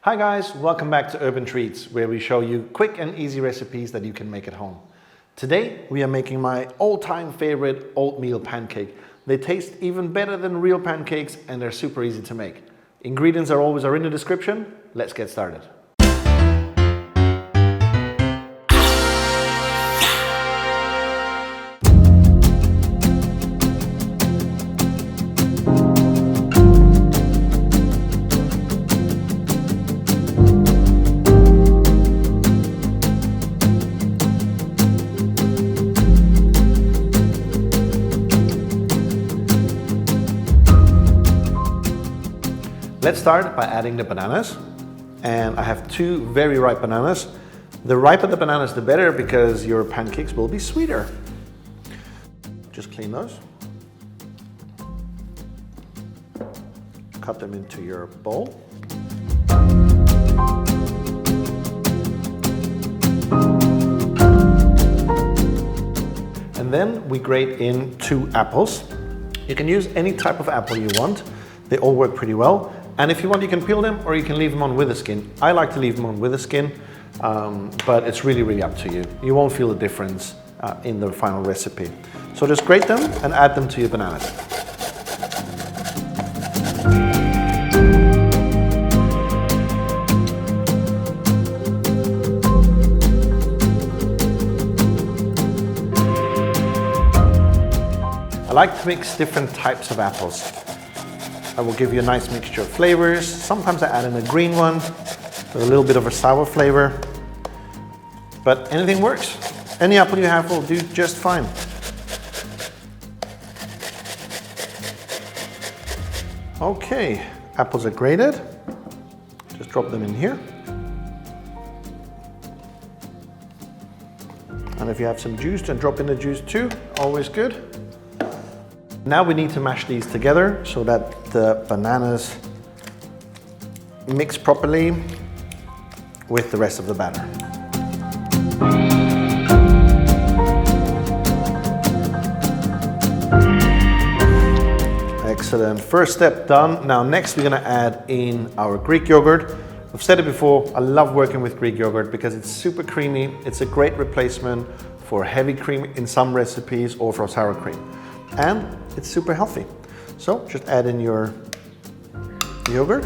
Hi guys, welcome back to Urban Treats, where we show you quick and easy recipes that you can make at home. Today we are making my all-time favorite oatmeal pancake. They taste even better than real pancakes and they're super easy to make. Ingredients are always in the description. Let's get started. Let's start by adding the bananas, and I have two very ripe bananas. The riper the bananas, the better, because your pancakes will be sweeter. Just clean those. Cut them into your bowl. And then we grate in 2 apples. You can use any type of apple you want. They all work pretty well. And if you want, you can peel them or you can leave them on with the skin. I like to leave them on with the skin, but it's really up to you. You won't feel the difference in the final recipe. So just grate them and add them to your bananas. I like to mix different types of apples. I will give you a nice mixture of flavors. Sometimes I add in a green one with a little bit of a sour flavor, but anything works. Any apple you have will do just fine. Okay, apples are grated. Just drop them in here. And if you have some juice, then drop in the juice too, always good. Now we need to mash these together so that the bananas mix properly with the rest of the batter. Excellent, first step done. Now next we're gonna add in our Greek yogurt. I've said it before, I love working with Greek yogurt because it's super creamy. It's a great replacement for heavy cream in some recipes or for sour cream. And it's super healthy. So just add in your yogurt.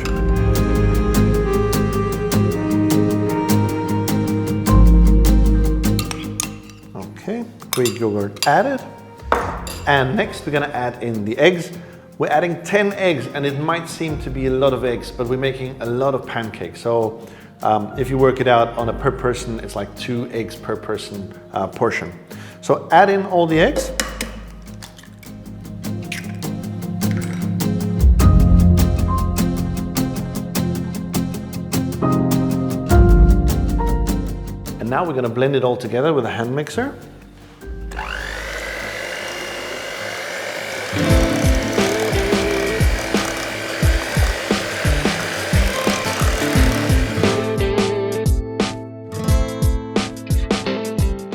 Okay, Greek yogurt added. And next we're gonna add in the eggs. We're adding 10 eggs, and it might seem to be a lot of eggs, but we're making a lot of pancakes. So if you work it out on a per person, it's like 2 eggs per person portion. So add in all the eggs. And now we're going to blend it all together with a hand mixer.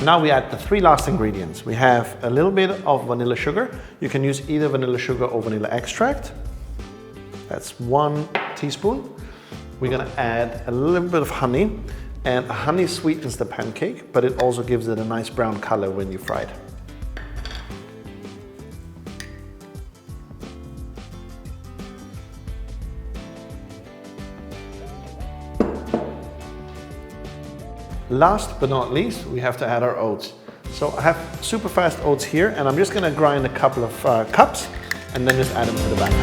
Now we add the 3 last ingredients. We have a little bit of vanilla sugar. You can use either vanilla sugar or vanilla extract. That's 1 teaspoon. We're going to add a little bit of honey. And honey sweetens the pancake, but it also gives it a nice brown color when you fry it. Last but not least, we have to add our oats. So I have super fast oats here, and I'm just gonna grind a couple of cups and then just add them to the batter.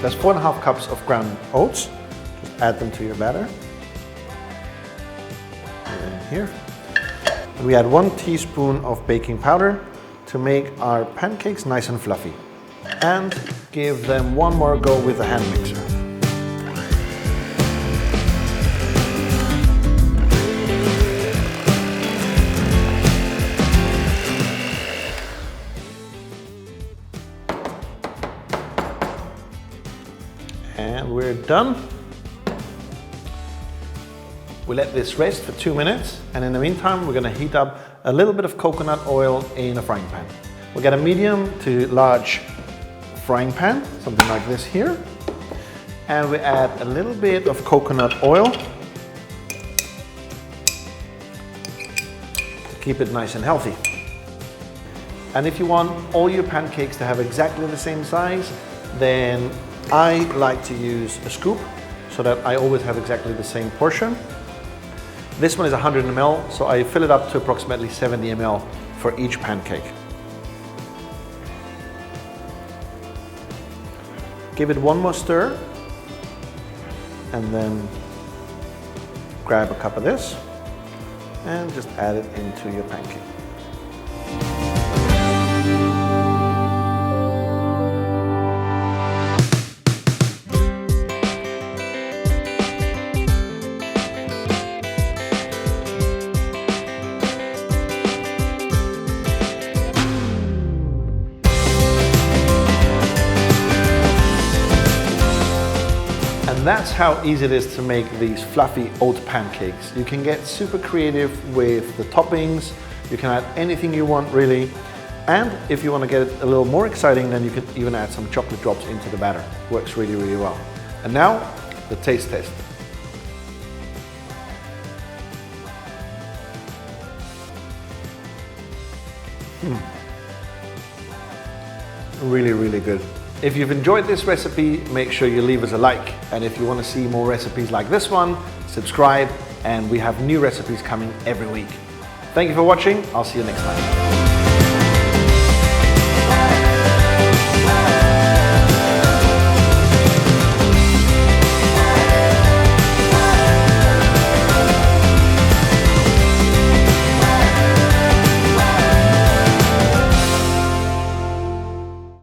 That's 4½ cups of ground oats. Just add them to your batter. And here. We add 1 teaspoon of baking powder to make our pancakes nice and fluffy. And give them one more go with the hand mixer. And we're done. We let this rest for 2 minutes, and in the meantime, we're gonna heat up a little bit of coconut oil in a frying pan. We got a medium to large frying pan, something like this here. And we add a little bit of coconut oil to keep it nice and healthy. And if you want all your pancakes to have exactly the same size, then I like to use a scoop so that I always have exactly the same portion. This one is 100 ml, so I fill it up to approximately 70 ml for each pancake. Give it one more stir, and then grab a cup of this and just add it into your pancake. And that's how easy it is to make these fluffy oat pancakes. You can get super creative with the toppings. You can add anything you want, really. And if you want to get it a little more exciting, then you can even add some chocolate drops into the batter. Works really, really well. And now, the taste test. Really, really good. If you've enjoyed this recipe, make sure you leave us a like. And if you want to see more recipes like this one, subscribe, and we have new recipes coming every week. Thank you for watching. I'll see you next time.